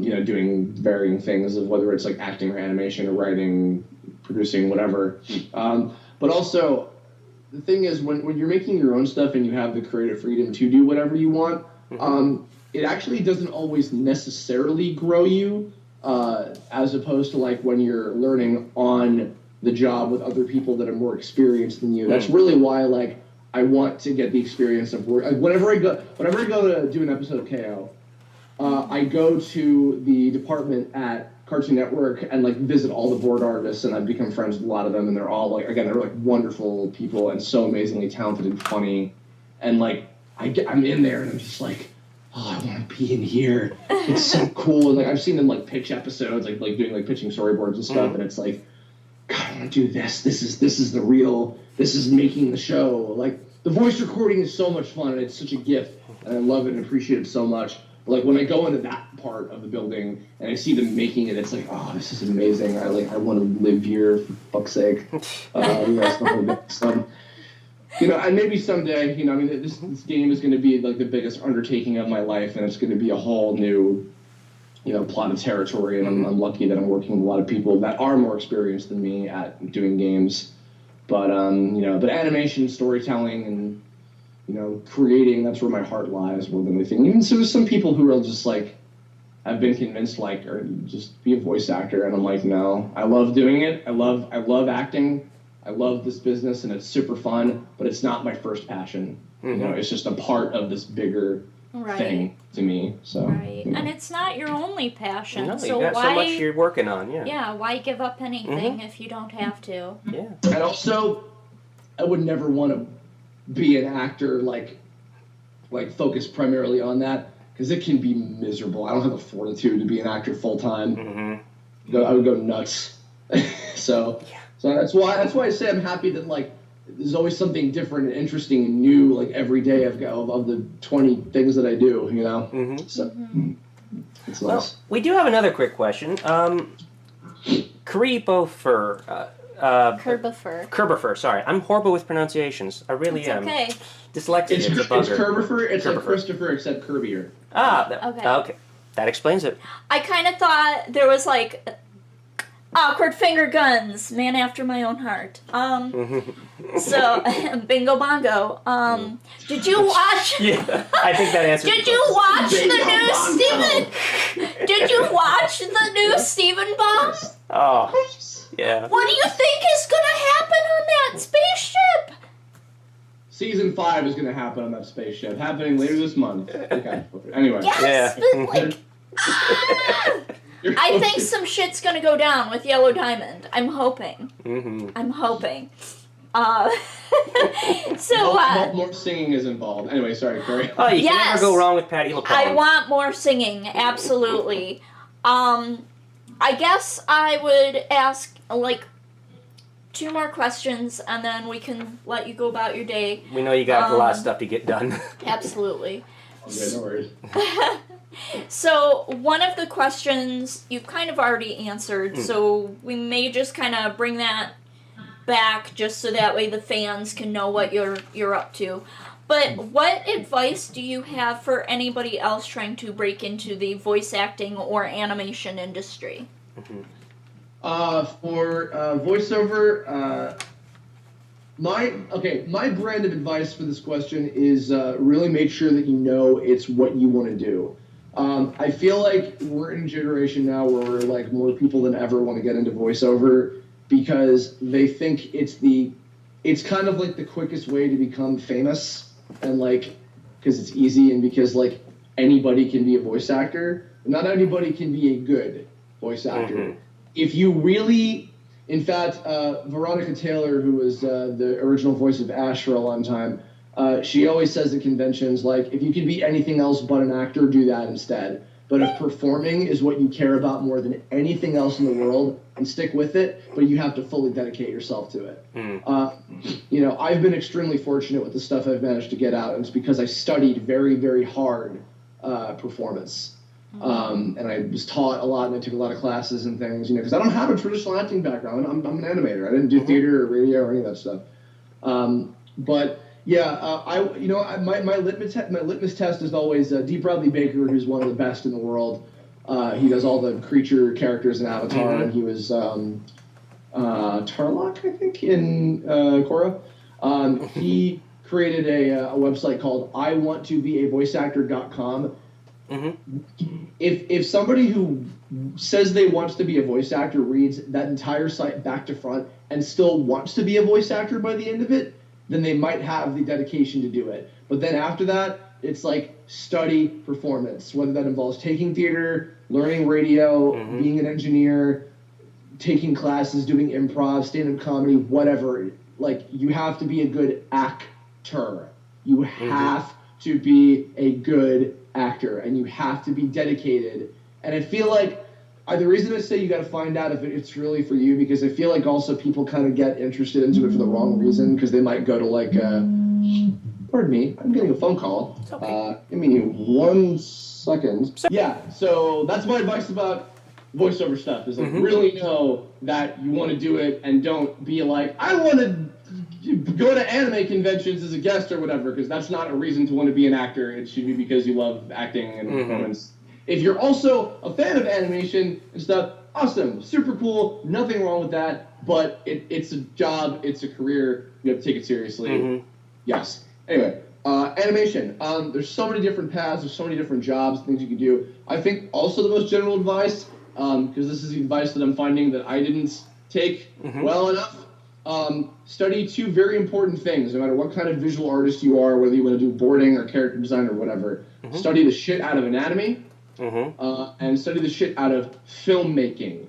you know, doing varying things, of whether it's, like, acting or animation or writing, producing, whatever. But also, the thing is, when you're making your own stuff and you have the creative freedom to do whatever you want, it actually doesn't always necessarily grow you, as opposed to, like, when you're learning on the job with other people that are more experienced than you. That's really why, like, I want to get the experience of work. Whenever I go to do an episode of KO, I go to the department at Cartoon Network and, like, visit all the board artists, and I've become friends with a lot of them, and they're all, like, again, they're, like, wonderful people and so amazingly talented and funny, and, like, I'm in there and I'm just like, oh, I want to be in here. It's so cool. And, like, I've seen them, like, pitch episodes, like doing, like, pitching storyboards and stuff, and it's like, God, I want to do this. This is the real. This is making the show. Like, the voice recording is so much fun, and it's such a gift, and I love it and appreciate it so much. Like, when I go into that part of the building and I see them making it, it's like, oh, this is amazing. I want to live here, for fuck's sake. You know, stuff like that. So, you know, and maybe someday, you know, I mean, this game is going to be, like, the biggest undertaking of my life, and it's going to be a whole new, you know, plot of territory, and I'm lucky that I'm working with a lot of people that are more experienced than me at doing games. But, you know, but animation, storytelling, and, you know, creating, that's where my heart lies more than anything. Even so, there's some people who are just, like, I've been convinced, like, or just be a voice actor, and I'm like, no. I love doing it. I love acting. I love this business, and it's super fun, but it's not my first passion. You know, it's just a part of this bigger thing to me. So right, and it's not your only passion. No, so you got why? so much you're working on. Yeah. Yeah, why give up anything if you don't have to? Yeah. And also, I would never want to be an actor like focus primarily on that, because it can be miserable. I don't have the fortitude to be an actor full time. Mm-hmm. I would go nuts. so that's why I say I'm happy that like there's always something different and interesting and new like every day of the 20 things that I do. You know. Mm-hmm. So it's Well, nice. we do have another quick question. Kerbifer, sorry. I'm horrible with pronunciations. I really It's am. okay. Dyslexia is a It's bugger. Kerbifer. It's like Kerbifer. Christopher except curvier. Okay. That explains it. I kind of thought there was like awkward finger guns, man after my own heart. So bingo bongo. Did you watch? Yeah, I think that answers. Did you watch the new Steven? Did you watch the new Steven Bomb? Oh, yeah. What do you think is gonna happen on that spaceship? Season 5 is going to happen on that spaceship, happening later this month. Okay. Anyway. Yes, Yeah. but like. I think some shit's gonna go down with Yellow Diamond. I'm hoping. Mm-hmm. I'm hoping. So more singing is involved. Anyway, sorry, Corey. Oh, you can Yes. never go wrong with Patty LaPone. I want more singing, absolutely. I guess I would ask like 2 more questions, and then we can let you go about your day. We know you got a lot of stuff to get done. Absolutely. Okay, no worries. So, one of the questions you've kind of already answered, so we may just kind of bring that back just so that way the fans can know what you're up to. But what advice do you have for anybody else trying to break into the voice acting or animation industry? For voiceover, my brand of advice for this question is really make sure that you know it's what you want to do. I feel like we're in a generation now where like more people than ever want to get into voiceover because they think it's kind of like the quickest way to become famous, and like because it's easy and because like anybody can be a voice actor. Not anybody can be a good voice actor. Mm-hmm. If you really, in fact, Veronica Taylor, who was the original voice of Ash for a long time, she always says at conventions, like, if you can be anything else but an actor, do that instead. But if performing is what you care about more than anything else in the world, and stick with it, but you have to fully dedicate yourself to it. I've been extremely fortunate with the stuff I've managed to get out, and it's because I studied very, very hard performance. And I was taught a lot, and I took a lot of classes and things, because I don't have a traditional acting background. I'm an animator. I didn't do theater or radio or any of that stuff. But yeah, my litmus test is always D. Bradley Baker, who's one of the best in the world. He does all the creature characters in Avatar, and he was Tarlok, I think, in Korra. He created a website called iwanttobeavoiceactor.com. If somebody who says they wants to be a voice actor reads that entire site back to front and still wants to be a voice actor by the end of it, then they might have the dedication to do it. But then after that, it's like study performance, whether that involves taking theater, learning radio, being an engineer, taking classes, doing improv, stand-up comedy, whatever. Like, you have to be a good actor. You have to be a good actor, and you have to be dedicated. And I feel like the reason I say you got to find out if it's really for you, because I feel like also people kind of get interested into it for the wrong reason, because they might go to like pardon me, I'm getting a phone call. It's okay. Give me 1 second. Yeah, so that's my advice about voiceover stuff, is like really know that you want to do it, and don't be like, I want to go to anime conventions as a guest or whatever, because that's not a reason to want to be an actor. It should be because you love acting and performance. If you're also a fan of animation and stuff, awesome, super cool, nothing wrong with that, but it's a job, it's a career, you have to take it seriously. Yes. Anyway, animation. There's so many different paths, there's so many different jobs, things you can do. I think also the most general advice, because this is the advice that I'm finding that I didn't take well enough, study two very important things, no matter what kind of visual artist you are, whether you want to do boarding or character design or whatever. Mm-hmm. Study the shit out of anatomy, and study the shit out of filmmaking.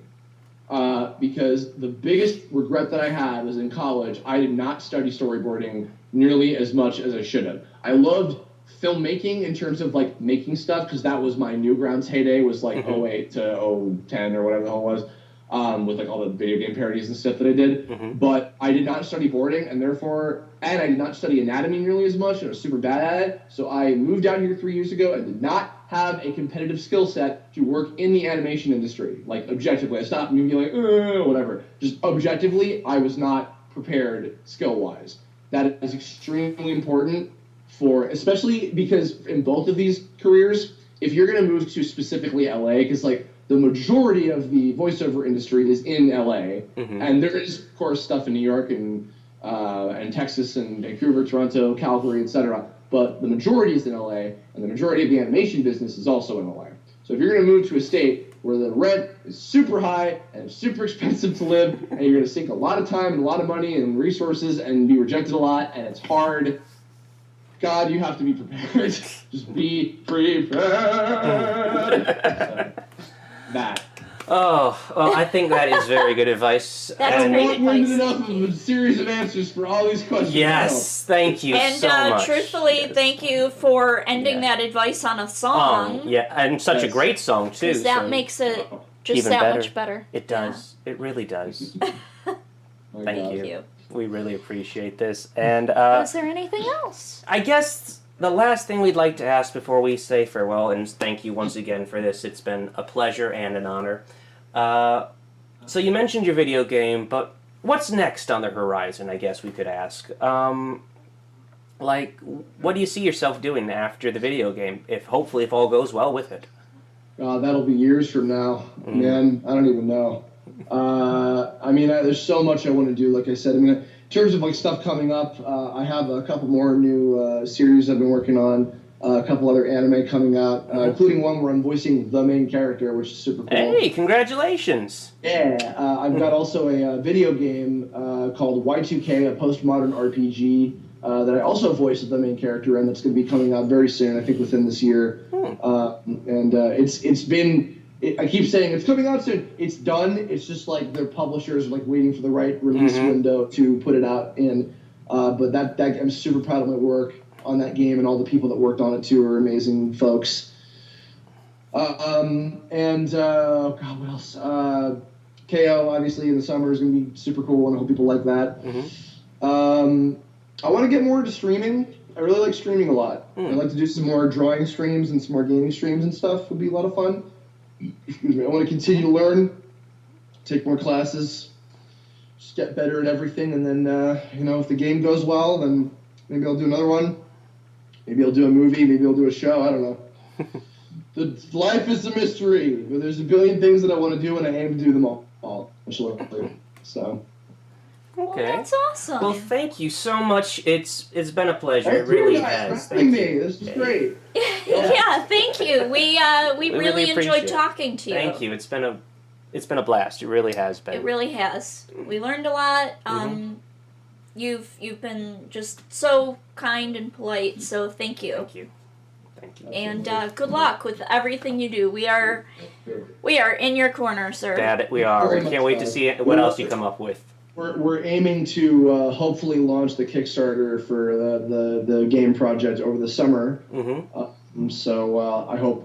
Because the biggest regret that I had was in college, I did not study storyboarding nearly as much as I should have. I loved filmmaking in terms of like making stuff, because that was my Newgrounds heyday, was like 08 to 010 or whatever the hell it was, with like all the video game parodies and stuff that I did. But I did not study boarding, and I did not study anatomy nearly as much, and I was super bad at it. So I moved down here 3 years ago and did not have a competitive skill set to work in the animation industry. Like, objectively. I stopped me being like, whatever. Just objectively, I was not prepared skill-wise. That is extremely important especially because in both of these careers, if you're going to move to specifically LA, because like the majority of the voiceover industry is in LA, and there is, of course, stuff in New York and Texas and Vancouver, Toronto, Calgary, etc. But the majority is in LA, and the majority of the animation business is also in LA. So if you're going to move to a state where the rent is super high and it's super expensive to live, and you're going to sink a lot of time and a lot of money and resources and be rejected a lot, and it's hard, God, you have to be prepared. Just be prepared. That. Oh, well, I think that is very good advice. That's great advice. Enough of a series of answers for all these questions. Yes, thank you so much. And truthfully, thank you for ending that advice on a song. Yeah, and such a great song, too. Because that makes it just even that better. Much better. It does. Yeah. It really does. Thank you. We really appreciate this. And is there anything else? I guess the last thing we'd like to ask before we say farewell, and thank you once again for this. It's been a pleasure and an honor. So you mentioned your video game, but what's next on the horizon, I guess we could ask? Like, what do you see yourself doing after the video game, if all goes well with it? That'll be years from now. Man, I don't even know. I mean, there's so much I want to do, like I said. I mean, in terms of like stuff coming up, I have a couple more new series I've been working on, a couple other anime coming out, including one where I'm voicing the main character, which is super cool. Hey, congratulations! Yeah, I've got also a video game called Y2K, a postmodern RPG, that I also voiced the main character in, that's going to be coming out very soon, I think within this year. It's been... I keep saying it's coming out soon. It's done. It's just like their publishers are like waiting for the right release window to put it out in. But that I'm super proud of my work on that game, and all the people that worked on it too are amazing folks. God, what else? KO obviously in the summer is going to be super cool, and I hope people like that. I want to get more into streaming. I really like streaming a lot. I'd like to do some more drawing streams and some more gaming streams and stuff. Would be a lot of fun. Excuse me. I want to continue to learn, take more classes, just get better at everything, and then if the game goes well, then maybe I'll do another one. Maybe I'll do a movie. Maybe I'll do a show. I don't know. Life is a mystery. But there's a billion things that I want to do, and I aim to do them all. So. Okay. Well, that's awesome. Well, thank you so much. It's been a pleasure. It really has. Thank you. This is great. Yeah, thank you. We really enjoyed talking to you. Thank you. It's been a blast. It really has been. It really has. We learned a lot. You've been just so kind and polite. So thank you. Thank you. Thank you. And good luck with everything you do. We are in your corner, sir. That we are. We can't wait to see what else you come up with. We're aiming to hopefully launch the Kickstarter for the game project over the summer. So I hope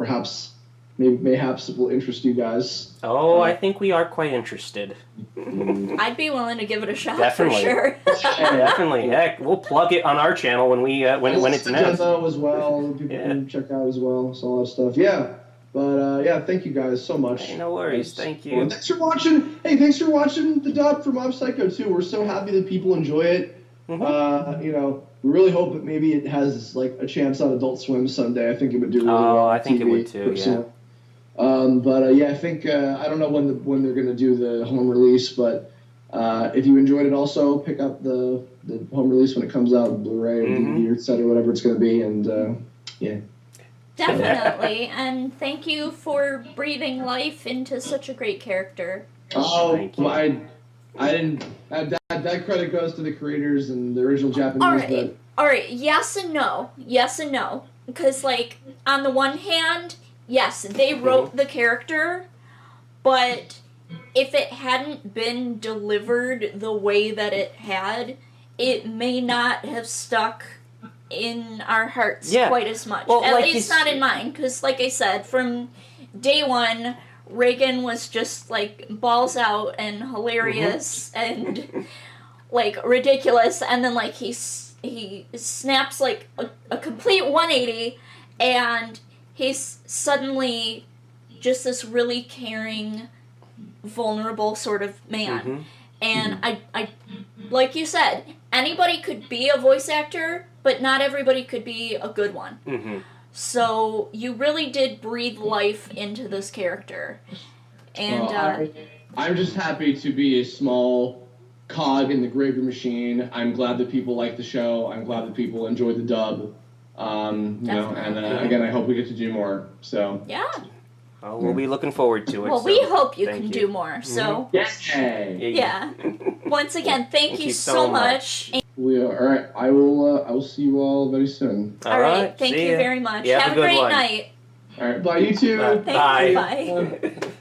mayhaps it will interest you guys. Oh, I think we are quite interested. I'd be willing to give it a shot. Definitely. For sure. Definitely. Heck, we'll plug it on our channel when it's announced. Demo as well. People can check out as well. So all that stuff. Yeah. But thank you guys so much. Hey, no worries. Thank you. Well, thanks for watching. Hey, thanks for watching the dub for Mob Psycho 2. We're so happy that people enjoy it. We really hope that maybe it has like a chance on Adult Swim someday. I think it would do really well. Oh, I think it would too. Yeah. I think I don't know when they're going to do the home release, but if you enjoyed it, also pick up the home release when it comes out, Blu-ray or DVD or etc. Whatever it's going to be, and yeah. Definitely, and thank you for breathing life into such a great character. Oh, I didn't. That credit goes to the creators and the original Japanese. All right. Yes and no. Yes and no. Because, like, on the one hand, yes, they wrote the character, but if it hadn't been delivered the way that it had, it may not have stuck in our hearts quite as much. Well, At like least not in mine, because, like I said, from day one, Reagan was just, like, balls out and hilarious and, like, ridiculous, and then, like, he snaps, like, a complete 180, and he's suddenly just this really caring, vulnerable sort of man. And I like you said, anybody could be a voice actor, but not everybody could be a good one. So you really did breathe life into this character. And I'm just happy to be a small cog in the gravy machine. I'm glad that people like the show. I'm glad that people enjoy the dub. Again, I hope we get to do more. So yeah. Well, we'll be looking forward to it. Well, we hope you can do more. So Yay! Yeah. Once again, thank you so much. All right. I will see you all very soon. All right. Thank you very much. Have a great night. All right. Bye. You too. Thank you. Bye.